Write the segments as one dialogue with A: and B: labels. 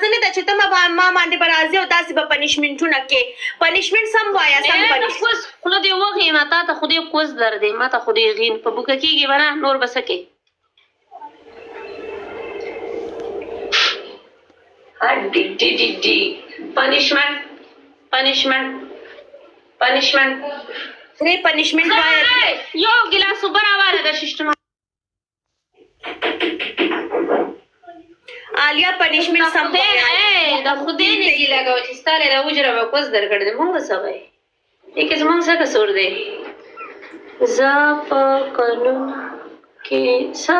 A: اندازه نه ده چې ته ما باندې به راځې او داسې به پنشمنټونه کې پنشمنټ سم وایه سم پنشمنټ
B: خوله دې وغیم تا ته خو دې کوز در دی ما ته خو دې غین په بوکه کېږي به نه نور به څه کې پنشمنټ
A: درې پنشمنټ وایه
B: یو ګیلاس اوبه راواله ده ششتما
A: عالیه پنشمنټ سم وایه
B: د خدای نه دې لګوه چې ستا له راوجره به کوز در کړی دی مونږ به څه وایي دې کې زمونږ څه قصور دی زه په قانون کې څه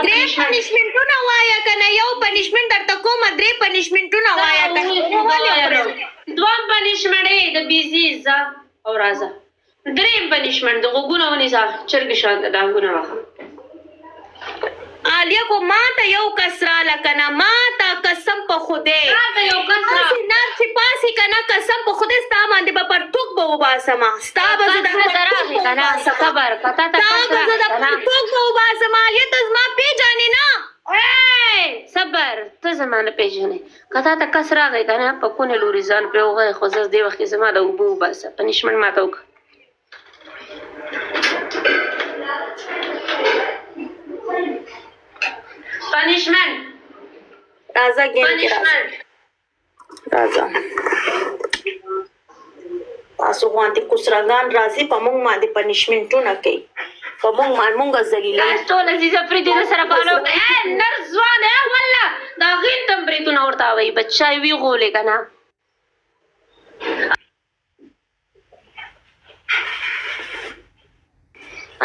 A: درې پنشمنټونه وایه که نه یو پنشمنټ درته کومه درې پنشمنټونه وایه
B: دوه پنشمنټ یې د بیزي ځه او راځه درېیم پنشمنټ د غوږونه ونیسه چرګې شانته ډانګونه وهه
A: عالیه خو ما ته یو کس راله که نه ما ته قسم په خدای داسې نه چې پاسې که نه قسم په خدای ستا باندې به پرتوک به وباسمه ستا به زه د پرتوک به وباسم عالیه ته زما پیژنې نه
B: صبر ته زما نه پیژنې که تا ته کس راغی که نه په کونې لوري ځان پرې وغی خو زه دې وخت کې زما د اوبه وباسه پنشمنټ ما ته وکړه پنشمنټ
A: راځه ګیم کې راځه تاسو غوانتې کوسراګان راځي په موږ باندې پنشمنټونه کوي په موږ ذلیله
B: ټول عزیزه پریدي د سره پالو نر ځوان والله دا غین تم بریتونه ورته وایي بچا وی غولې که نه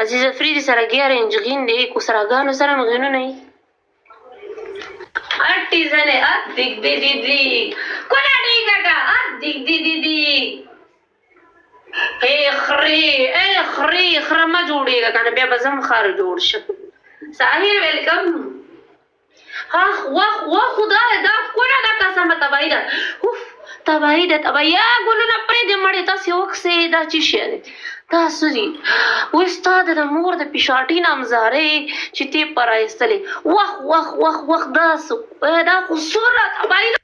B: عزیزه فریدي سره ګیاره انچ غین دی کوسراګانو سره م غینونه یي اٹی زنه ادیک دی دی دی کونا ډیګه ادیک دی دی دی خری خرمه جوړیږه کنه بیا به زم خار جوړ شم ساحر ویلکم وا خدا دا کونا دا قسمه تباہی ده تباہی ده یا ګلونه پرې دې مړې تاسې وکسې دا چې شی دی دا څه دي وایي ستا د مور د پیشاټي نامزارۍ چې تی پرایستلې وخ دا خو څومره تباہي ده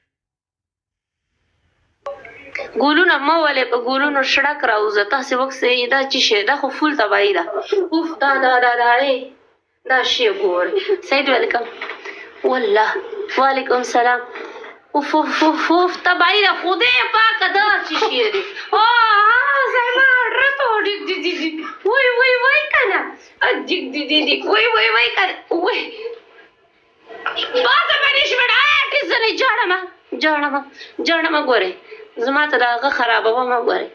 B: ګلونه مه ولې په ګلونو شړک راوځه تاسې وکسې دا چې شی دا خو فول تباہي ده اوف دا شی ګورې سعید ویلکم والله وعلیکم سلام اوف تباہي ده خدای پاکه دا چې شی دی زما رته وای کنه اجیک دی وای کنه وای بازه پنشمنټ آټیزنې جاړمه ګورې زما ته دا هغه خرابوه مه ګورې